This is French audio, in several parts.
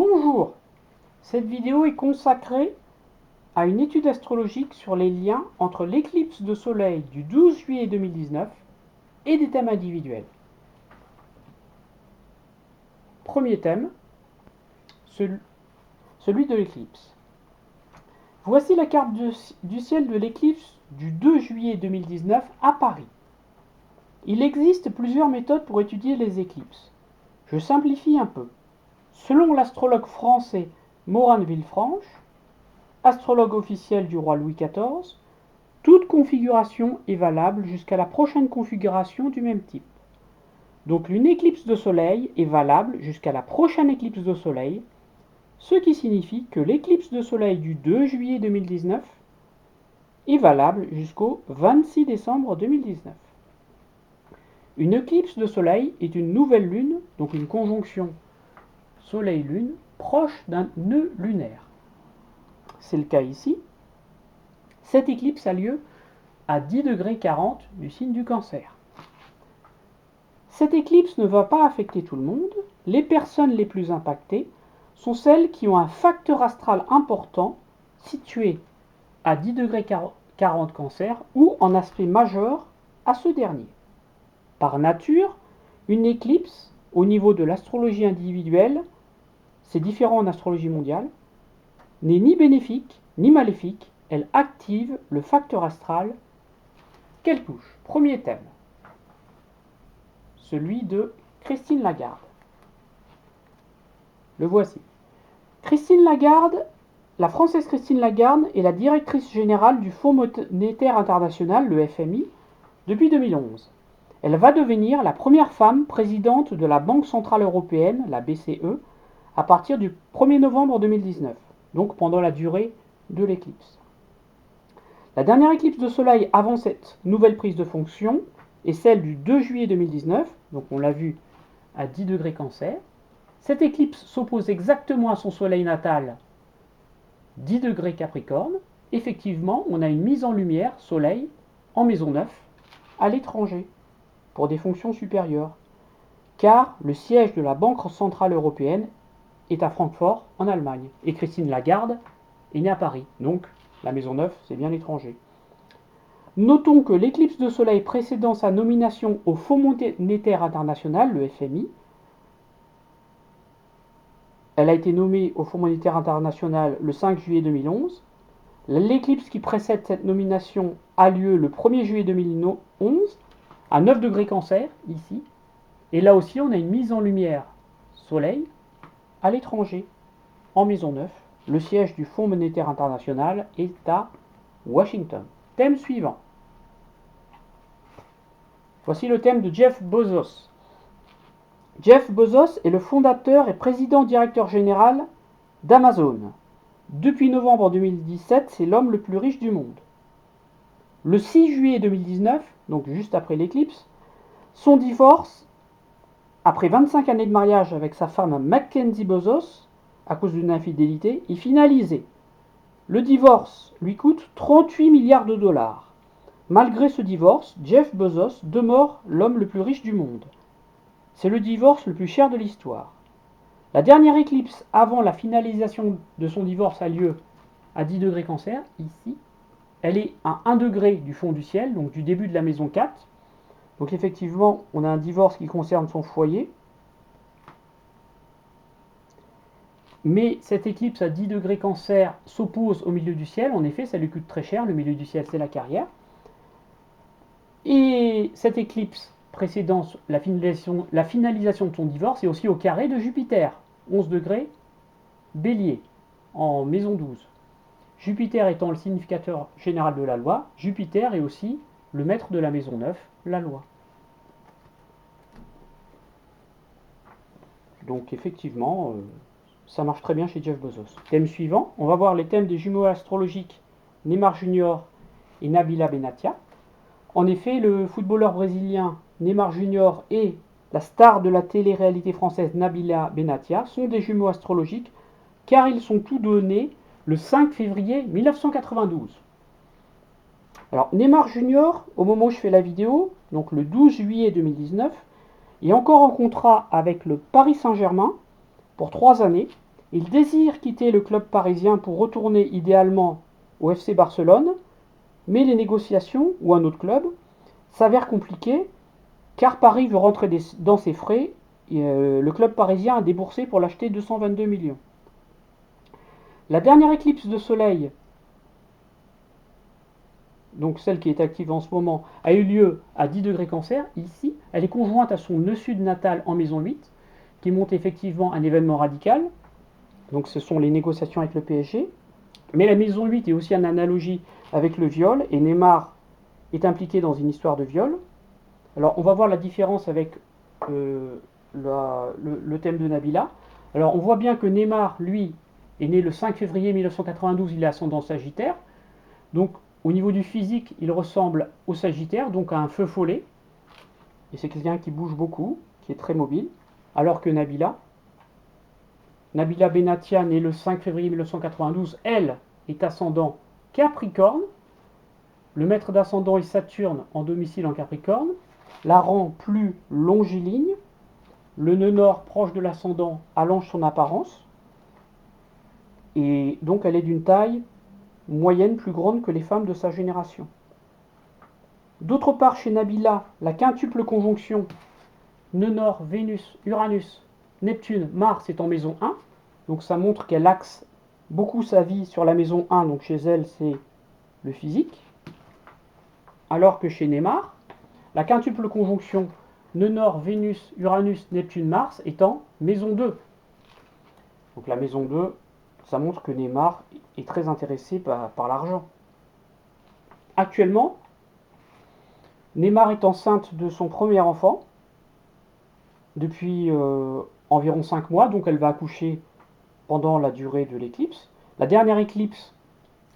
Bonjour, cette vidéo est consacrée à une étude astrologique sur les liens entre l'éclipse de soleil du 12 juillet 2019 et des thèmes individuels. Premier thème, celui de l'éclipse. Voici la carte du ciel de l'éclipse du 2 juillet 2019 à Paris. Il existe plusieurs méthodes pour étudier les éclipses. Je simplifie un peu. Selon l'astrologue français Morane Villefranche, astrologue officiel du roi Louis XIV, toute configuration est valable jusqu'à la prochaine configuration du même type. Donc une éclipse de soleil est valable jusqu'à la prochaine éclipse de soleil, ce qui signifie que l'éclipse de soleil du 2 juillet 2019 est valable jusqu'au 26 décembre 2019. Une éclipse de soleil est une nouvelle lune, donc une conjonction soleil-lune, proche d'un nœud lunaire. C'est le cas ici. Cette éclipse a lieu à 10,40 °, du signe du Cancer. Cette éclipse ne va pas affecter tout le monde. Les personnes les plus impactées sont celles qui ont un facteur astral important situé à 10,40 °, Cancer ou en aspect majeur à ce dernier. Par nature, une éclipse, au niveau de l'astrologie individuelle, c'est différent en astrologie mondiale, n'est ni bénéfique ni maléfique, elle active le facteur astral qu'elle touche. Premier thème, celui de Christine Lagarde. Le voici. Christine Lagarde, la Française Christine Lagarde est la directrice générale du Fonds monétaire international, le FMI, depuis 2011. Elle va devenir la première femme présidente de la Banque centrale européenne, la BCE, à partir du 1er novembre 2019, donc pendant la durée de l'éclipse. La dernière éclipse de soleil avant cette nouvelle prise de fonction est celle du 2 juillet 2019, donc on l'a vu à 10 °, Cancer. Cette éclipse s'oppose exactement à son soleil natal, 10 °, Capricorne. Effectivement, on a une mise en lumière, soleil, en maison 9, à l'étranger, pour des fonctions supérieures, car le siège de la Banque centrale européenne est à Francfort, en Allemagne, et Christine Lagarde est née à Paris, donc la maison 9, c'est bien l'étranger. Notons que l'éclipse de soleil précédant sa nomination au Fonds monétaire international, le FMI, elle a été nommée au Fonds monétaire international le 5 juillet 2011. L'éclipse qui précède cette nomination a lieu le 1er juillet 2011, à 9 degrés Cancer, ici. Et là aussi, on a une mise en lumière soleil à l'étranger, en maison 9. Le siège du Fonds monétaire international est à Washington. Thème suivant. Voici le thème de Jeff Bezos. Jeff Bezos est le fondateur et président-directeur général d'Amazon. Depuis novembre 2017, c'est l'homme le plus riche du monde. Le 6 juillet 2019, donc juste après l'éclipse, son divorce, après 25 années de mariage avec sa femme Mackenzie Bezos, à cause d'une infidélité, est finalisé. Le divorce lui coûte 38 milliards de dollars. Malgré ce divorce, Jeff Bezos demeure l'homme le plus riche du monde. C'est le divorce le plus cher de l'histoire. La dernière éclipse avant la finalisation de son divorce a lieu à 10 degrés Cancer, ici. Elle est à 1 degré du fond du ciel, donc du début de la maison 4. Donc effectivement, on a un divorce qui concerne son foyer. Mais cette éclipse à 10 degrés Cancer s'oppose au milieu du ciel. En effet, ça lui coûte très cher. Le milieu du ciel, c'est la carrière. Et cette éclipse précédant la finalisation de son divorce est aussi au carré de Jupiter, 11 degrés Bélier, en maison 12. Jupiter étant le significateur général de la loi, Jupiter est aussi le maître de la maison 9, la loi. Donc effectivement, ça marche très bien chez Jeff Bezos. Thème suivant, on va voir les thèmes des jumeaux astrologiques Neymar Junior et Nabila Benatia. En effet, le footballeur brésilien Neymar Junior et la star de la télé-réalité française Nabila Benatia sont des jumeaux astrologiques car ils sont tous deux nés le 5 février 1992. Alors Neymar Junior, au moment où je fais la vidéo, donc le 12 juillet 2019, est encore en contrat avec le Paris Saint-Germain pour 3 années Il désire quitter le club parisien pour retourner idéalement au FC Barcelone, mais les négociations, ou un autre club, s'avèrent compliquées car Paris veut rentrer dans ses frais et le club parisien a déboursé pour l'acheter 222 millions. La dernière éclipse de soleil, donc celle qui est active en ce moment, a eu lieu à 10 degrés Cancer. Ici, elle est conjointe à son nœud sud natal en maison 8, qui montre effectivement un événement radical. Donc ce sont les négociations avec le PSG. Mais la maison 8 est aussi en analogie avec le viol, et Neymar est impliqué dans une histoire de viol. Alors on va voir la différence avec le thème de Nabila. Alors on voit bien que Neymar, lui, est né le 5 février 1992, il est ascendant Sagittaire. Donc au niveau du physique, il ressemble au Sagittaire, donc à un feu follet. Et c'est quelqu'un qui bouge beaucoup, qui est très mobile. Alors que Nabila Benatia, née le 5 février 1992, elle est ascendant Capricorne. Le maître d'ascendant est Saturne en domicile en Capricorne. La rend plus longiligne. Le nœud nord proche de l'ascendant allonge son apparence. Et donc elle est d'une taille moyenne plus grande que les femmes de sa génération. D'autre part, chez Nabila, la quintuple conjonction nœud nord, Vénus, Uranus, Neptune, Mars est en maison 1. Donc ça montre qu'elle axe beaucoup sa vie sur la maison 1. Donc chez elle, c'est le physique. Alors que chez Neymar, la quintuple conjonction nœud nord, Vénus, Uranus, Neptune, Mars est en maison 2. Donc la maison 2, ça montre que Neymar est très intéressé par l'argent. Actuellement, Neymar est enceinte de son premier enfant depuis environ 5 mois, donc elle va accoucher pendant la durée de l'éclipse. La dernière éclipse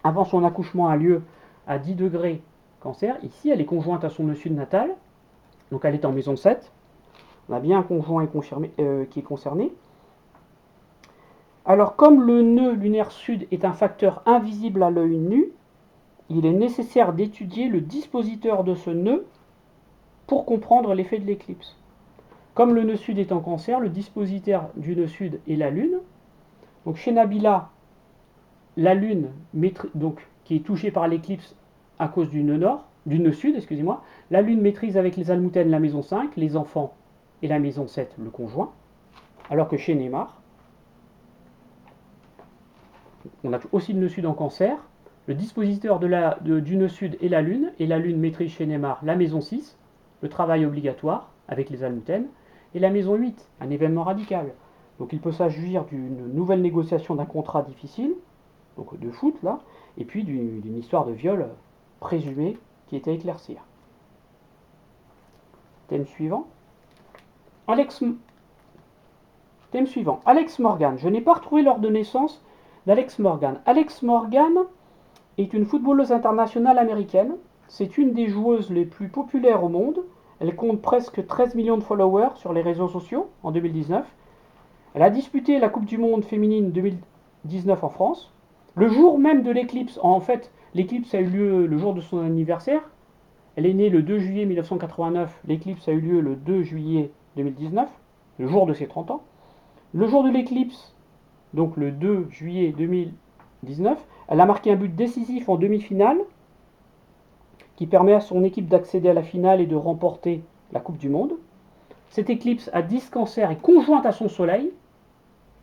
avant son accouchement a lieu à 10 degrés Cancer. Ici, elle est conjointe à son nœud sud natal, donc elle est en maison 7. On a bien un conjoint qui est concerné. Alors, comme le nœud lunaire sud est un facteur invisible à l'œil nu, il est nécessaire d'étudier le dispositeur de ce nœud pour comprendre l'effet de l'éclipse. Comme le nœud sud est en Cancer, le dispositeur du nœud sud est la Lune. Donc chez Nabila, la Lune, donc, qui est touchée par l'éclipse à cause du nœud sud, excusez-moi, la Lune maîtrise avec les almouthènes la maison 5, les enfants, et la maison 7, le conjoint. Alors que chez Neymar, on a aussi le nœud sud en Cancer. Le dispositeur du nœud sud est la Lune maîtrise chez Neymar la maison 6, le travail obligatoire avec les almouthènes, et la maison 8, un événement radical. Donc il peut s'agir d'une nouvelle négociation d'un contrat difficile, donc de foot là, et puis d'une histoire de viol présumé qui était à éclaircir. Thème suivant. Thème suivant. Alex Morgan. Je n'ai pas retrouvé l'heure de naissance d'Alex Morgan. Alex Morgan est une footballeuse internationale américaine. C'est une des joueuses les plus populaires au monde. Elle compte presque 13 millions de followers sur les réseaux sociaux en 2019. Elle a disputé la Coupe du Monde féminine 2019 en France. Le jour même de l'éclipse, en fait, l'éclipse a eu lieu le jour de son anniversaire. Elle est née le 2 juillet 1989, l'éclipse a eu lieu le 2 juillet 2019, le jour de ses 30 ans. Le jour de l'éclipse, donc le 2 juillet 2019, elle a marqué un but décisif en demi-finale qui permet à son équipe d'accéder à la finale et de remporter la Coupe du Monde. Cette éclipse à 10 Cancer est conjointe à son soleil,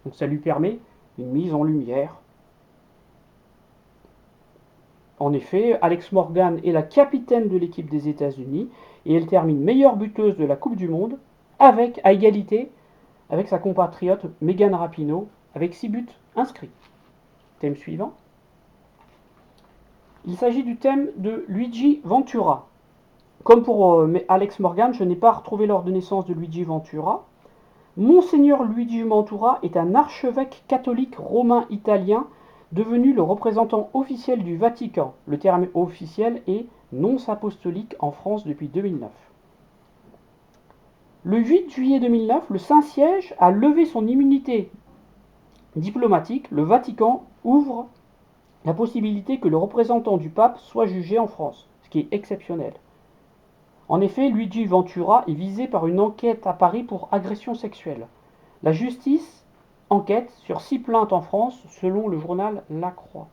donc ça lui permet une mise en lumière. En effet, Alex Morgan est la capitaine de l'équipe des États-Unis et elle termine meilleure buteuse de la Coupe du Monde à égalité avec sa compatriote Megan Rapinoe avec 6 buts inscrits. Thème suivant. Il s'agit du thème de Luigi Ventura. Comme pour Alex Morgan, je n'ai pas retrouvé l'heure de naissance de Luigi Ventura. Monseigneur Luigi Ventura est un archevêque catholique romain italien devenu le représentant officiel du Vatican. Le terme officiel est nonce apostolique en France depuis 2009. Le 8 juillet 2009, le Saint-Siège a levé son immunité diplomatique. Le Vatican ouvre la possibilité que le représentant du pape soit jugé en France, ce qui est exceptionnel. En effet, Luigi Ventura est visé par une enquête à Paris pour agression sexuelle. La justice enquête sur 6 plaintes en France, selon le journal La Croix.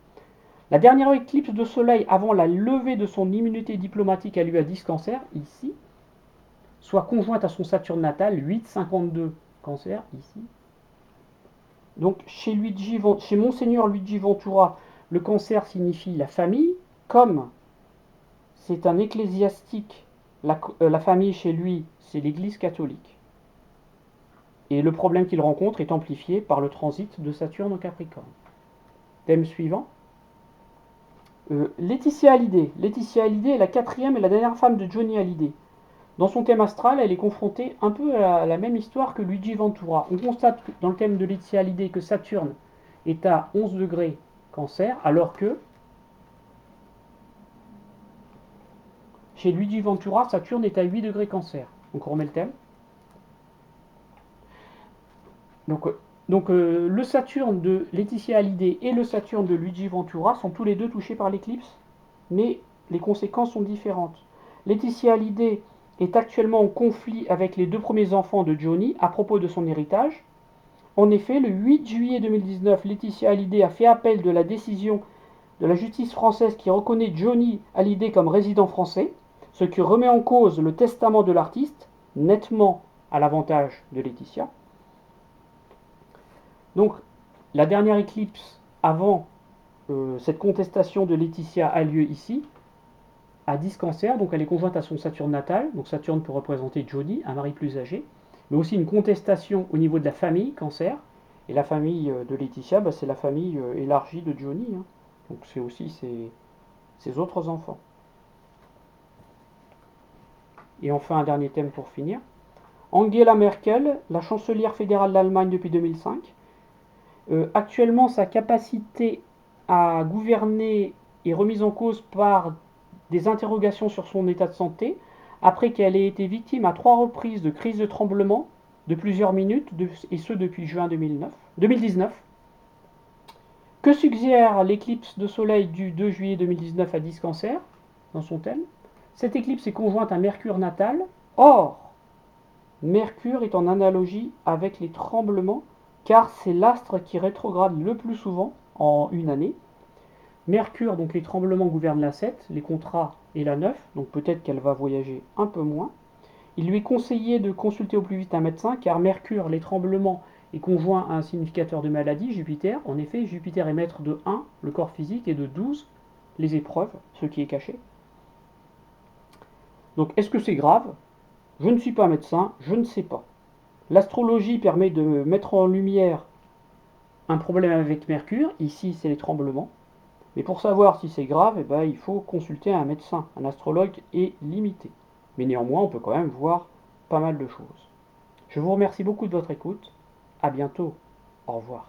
La dernière éclipse de soleil avant la levée de son immunité diplomatique a lieu à 10 Cancer, ici, soit conjointe à son Saturne natal, 8,52 Cancer, ici. Donc chez Monseigneur Luigi Ventura, le Cancer signifie la famille, comme c'est un ecclésiastique, la famille chez lui, c'est l'Église catholique. Et le problème qu'il rencontre est amplifié par le transit de Saturne au Capricorne. Thème suivant. Laetitia Hallyday. Laetitia Hallyday est la quatrième et la dernière femme de Johnny Hallyday. Dans son thème astral, elle est confrontée un peu à la même histoire que Luigi Ventura. On constate dans le thème de Laetitia Hallyday que Saturne est à 11 degrés Cancer, alors que chez Luigi Ventura, Saturne est à 8 degrés Cancer. Donc on remet le thème. Donc le Saturne de Laetitia Hallyday et le Saturne de Luigi Ventura sont tous les deux touchés par l'éclipse, mais les conséquences sont différentes. Laetitia Hallyday est actuellement en conflit avec les deux premiers enfants de Johnny à propos de son héritage. En effet, le 8 juillet 2019, Laetitia Hallyday a fait appel de la décision de la justice française qui reconnaît Johnny Hallyday comme résident français, ce qui remet en cause le testament de l'artiste, nettement à l'avantage de Laetitia. Donc, la dernière éclipse avant cette contestation de Laetitia a lieu ici, à 10 Cancer, donc elle est conjointe à son Saturne natal, donc Saturne peut représenter Johnny, un mari plus âgé, mais aussi une contestation au niveau de la famille, Cancer, et la famille de Laetitia, bah, c'est la famille élargie de Johnny, hein. Donc c'est aussi ses autres enfants. Et enfin un dernier thème pour finir. Angela Merkel, la chancelière fédérale d'Allemagne depuis 2005, actuellement sa capacité à gouverner est remise en cause par des interrogations sur son état de santé, après qu'elle ait été victime à 3 reprises de crises de tremblement de plusieurs minutes, et ce depuis juin 2019. Que suggère l'éclipse de soleil du 2 juillet 2019 à 10 Cancer, dans son thème? Cette éclipse est conjointe à Mercure natal. Or, Mercure est en analogie avec les tremblements, car c'est l'astre qui rétrograde le plus souvent en une année. Mercure, donc les tremblements gouvernent la 7, les contrats et la 9, donc peut-être qu'elle va voyager un peu moins. Il lui est conseillé de consulter au plus vite un médecin, car Mercure, les tremblements, est conjoint à un significateur de maladie, Jupiter. En effet, Jupiter est maître de 1, le corps physique, et de 12, les épreuves, ce qui est caché. Donc est-ce que c'est grave? Je ne suis pas médecin, je ne sais pas. L'astrologie permet de mettre en lumière un problème avec Mercure, ici c'est les tremblements. Mais pour savoir si c'est grave, eh ben, il faut consulter un médecin. Un astrologue est limité. Mais néanmoins, on peut quand même voir pas mal de choses. Je vous remercie beaucoup de votre écoute. À bientôt. Au revoir.